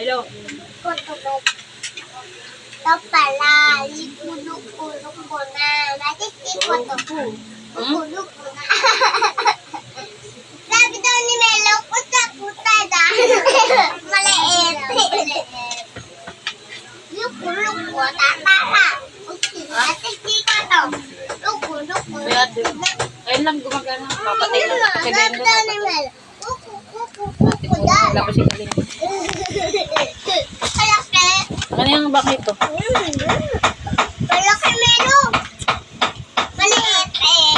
Melo. Ito pala, likulok-kulok ko na. Natikip ko to. Kulok ko na. Sabi daw ni Melo, puta-puta dahil maliit. Likulok ko, tata. Natikip ko to. Likulok ko. Ayun lang gumagana. Papatay lang. Sabi daw ni Melo, kuku-kuku-kuku yan. Wala ko siya din. Malaki. Ano yung bakit ito? Malaki Melo. Maliit eh.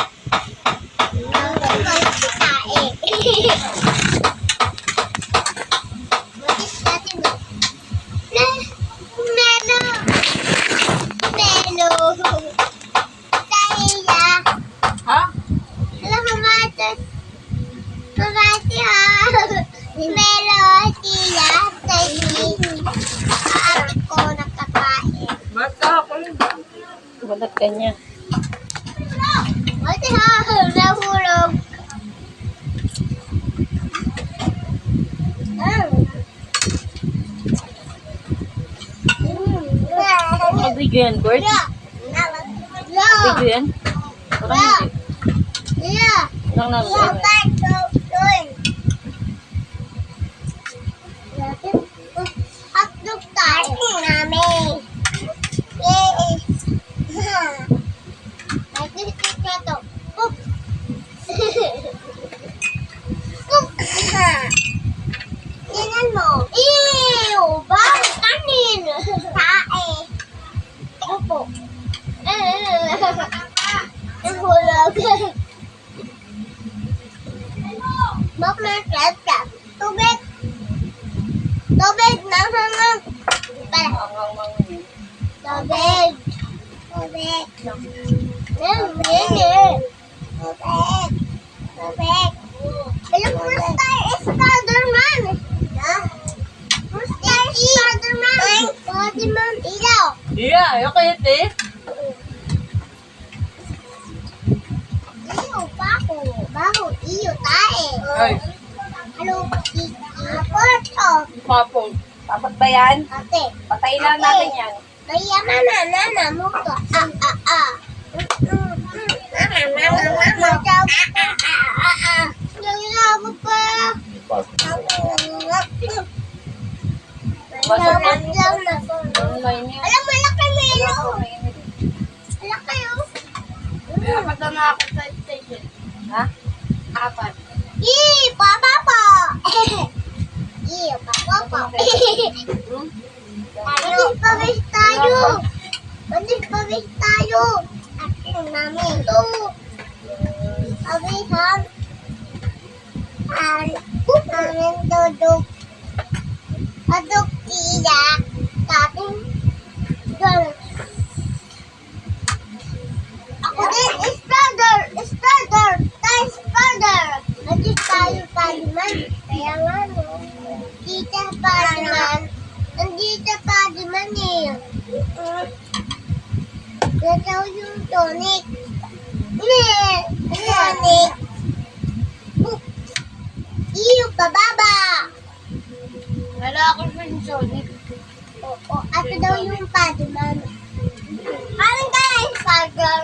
Ha? Basta ako yun. Balat ka niya. Nahulog. Mabigo yan, Gord? Mabigo yan? Parang hindi. Lang namin. Hotdog tayo namin. Yay! Nagtitik na to. Poop! Poop! Tingnan mo. Ew! Bang! Kanin! Tae! Opo. Nahulog. Bakit na tubig? Tubig! Nangangang! Tubig! Tubig! Tubig! Alam mo, Spider-Man! Spider-Man! Spider-Man! Ilaw! Yeah, okay ito eh. Iyo, bako! Bako, iyo tae! Ay, Ano? Aporto! papo. Dapat ba yan? Ate! Patayin lang natin yan. Kaya nana mo to. Nalilabo pa. Alam mo, laki Melo. Laki oh. Dapat na nga ako sa station. Ha? Apat. Papa po. Papa po. Mandipawis tayo. Mandipawis tayo. Ating namin ito. Pawisan. Namin duduk. Aduk iya. Kating. Ako din, Spider. Tayo, Spider. Nandito tayo, Spider-Man. Kaya nga, no. Dito, Spider-Man. Nandito, Spider-Man eh. Gagaw yung tonic. Tonic. Iyo, pababa. Wala ako sa Sonic. Oo, ato daw yung Spider-Man. Parang kaya yung Spider.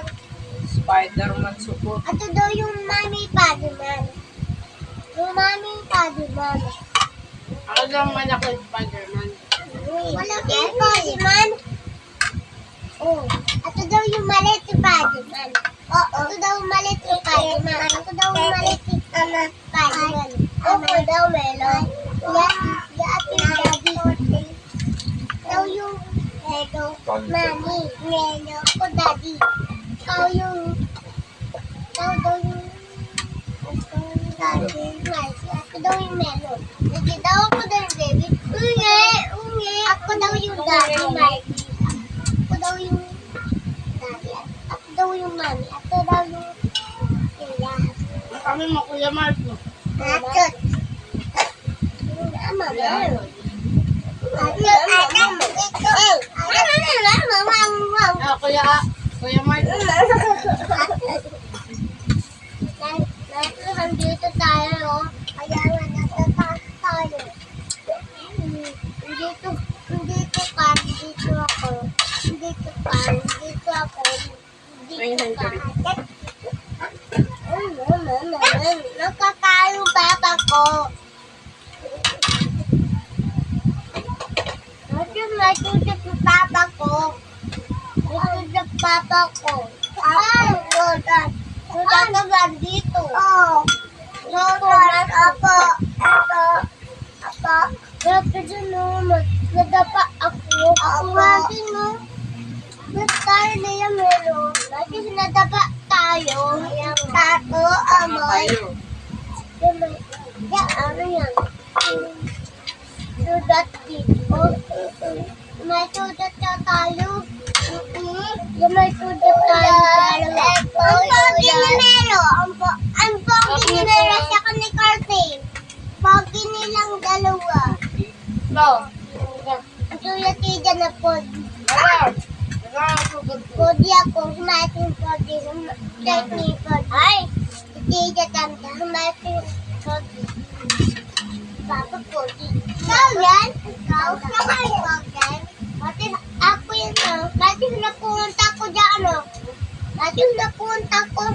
Spider-Man support. Ato daw yung Mami Spider-Man. Yung Mami Spider-Man. Ako lang man ako Spider-Man. Wala kang Spider-Man. Oh, ato daw yung maliit yung Spider-Man. Oo, ato daw yung maliit yung Spider-Man. Ato daw yung maliit yung Spider-Man. Ako daw, Melo. Ya ating daddy. Daw yung Melo. Mami, Melo. Ako daddy. Ikaw yung... Ikaw daw yung... Daddy. Ako daw yung Melo. Hindi daw ako daw yung baby. Unge. Ako daw yung daddy, Mikey. Ako daw yung daddy. Ako daw yung mami. Ako daw yung... Kuya. Kami mo, Kuya Marco. Atot. Mama, Melo. Atot. Kuya Marco. Nandito tayo, kaya nga natataas tayo. Dito may tutok yung papa ko. May tutok papa ko. Tutok. Tutok ka ba dito? Oo. Tutok. Apo. Apo. Grabe dyan o. Nadapa ako. Ako nga din o. Ba't tayo na yan meron? Lagi sinadapa tayo. Tato, amoy. Yan, ano yan? Sudat dito. May sudat na tayo. Yung may sudat tayo. Ang pogi ni Melo. Ang pogi ni Melo. Saka ni Carter. Pogi nilang dalawa. No. Ang tulad dyan na pogi. Nagkakasugod ko. Pogi ako. Humating pogi. Humating pogi. Ay! Hindi dyan tanda. Humating pogi. Papa pogi. Ikaw yan? Ikaw? Ikaw pogi? Pati ako yan o. Pati napunta ko dyan o. Pati napunta ko.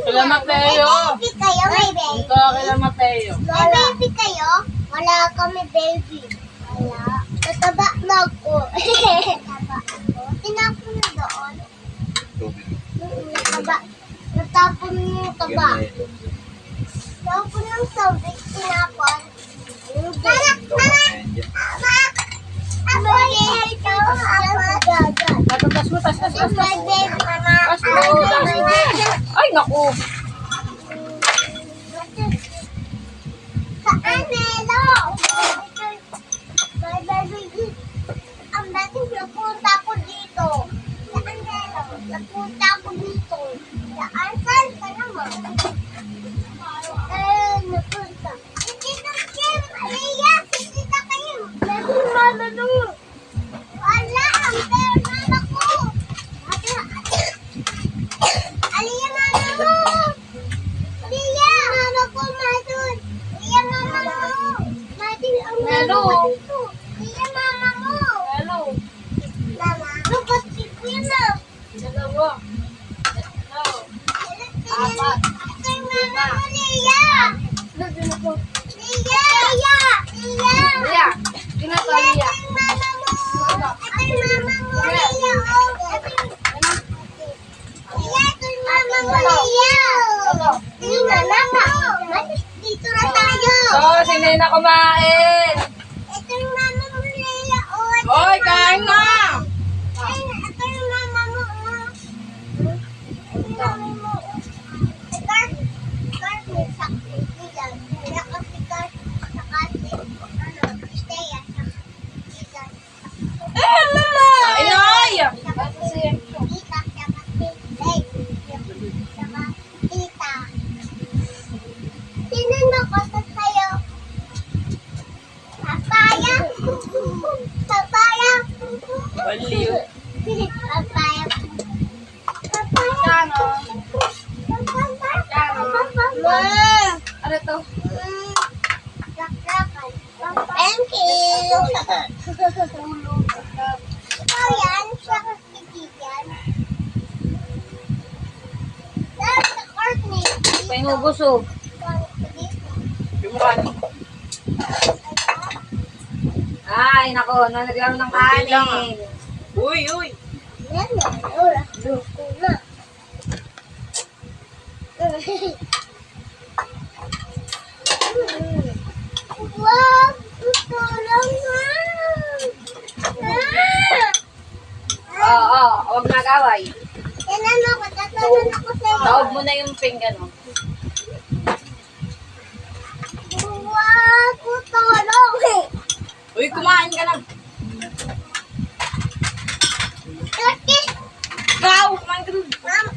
Kila Mateo. May baby kayo? May baby? Ito kila Mateo. May baby kayo? Wala kami baby. Wala. Nataba na ako. Nataba ako. Tinapon na doon. Nataba. Natapon yung taba. Natapon ng tubig. Tinapon. Anak! Anak! Ako yung ito. Tas mo, tas. My baby. Tas mo. Ay, naku. Saan, Melo? My baby. Ang dating napunta ko dito. Saan, Melo? Napunta ko dito. Saan ka naman? Napunta. Dito, Kim. Aliyah, sisita kayo. Dating mama mo. Wala, ang pero mama ko. Aliyah, mama mo. Aliyah, mama ko, matun. Aliyah, mama mo. Matin ang mama Melo. ko dito. Aliyah, mama mo. Hello. Mama. Lupot si Kuya na. Dalawa. Hello. Apat. Ito yung mama mo, Aliyah. Aliyah. Lia. Sino to, Lia? Ito yung mama mo. Ito yung mama mo, Aliyah. Oh, Aliyah, ito yung mama mo, Aliyah. Ito yung mama mo. Dito na tayo. So, sino na kumain? Ito yung mama mo, Aliyah. Oh, ito Hoy, yung kain mama na! mo. Ito yung mama mo. Ito yung mama mo. Car, may sakit. Ilan. Kaya kasi car, nakasi. Stay at ilan. Inay! Tita, saka tita. Saka tita. Sino nakasal sa'yo? Papaya? Papaya? Baliw. Papaya. Papaya. Kano? Ma! Ano to? Thank you. Ikaw yan, siya kasigigan. Dahil sa Courtney. Pahingubos oh. Yung mukha niyo. Ay, nako. Nalagyan ng kanin. Uy. Yan na. Oras. Luto na. Wow! Gusto lang na. Oo. Huwag nag-away. Yan ano, katatanan ako sa'yo. Taob mo na yung pinggan oh. Wow! Gusto lang. Uy, kumain ka na. Turkey. Ikaw, kumain ka na. Ma'am.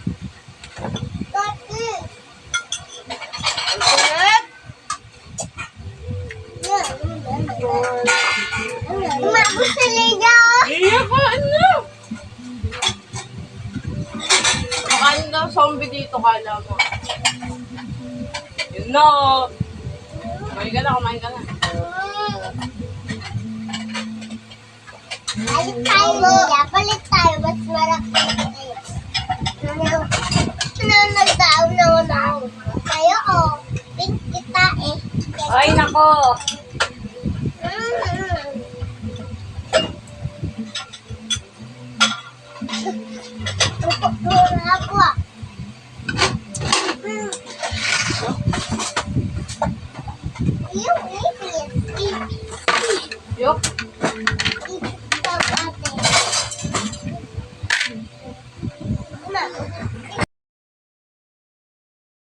Turkey. Ulit. Mabos sa liga. Iya ka, ano? Makain daw zombie dito, kala mo. Yun na. Kumain ka na. Balik tayo, Lia. Balik tayo. Mas marami tayo. Nagdaon na ako. Tayo, oh. Pink kita, eh. Ay, nako. Muna ako ah. Yung ipis. Yok.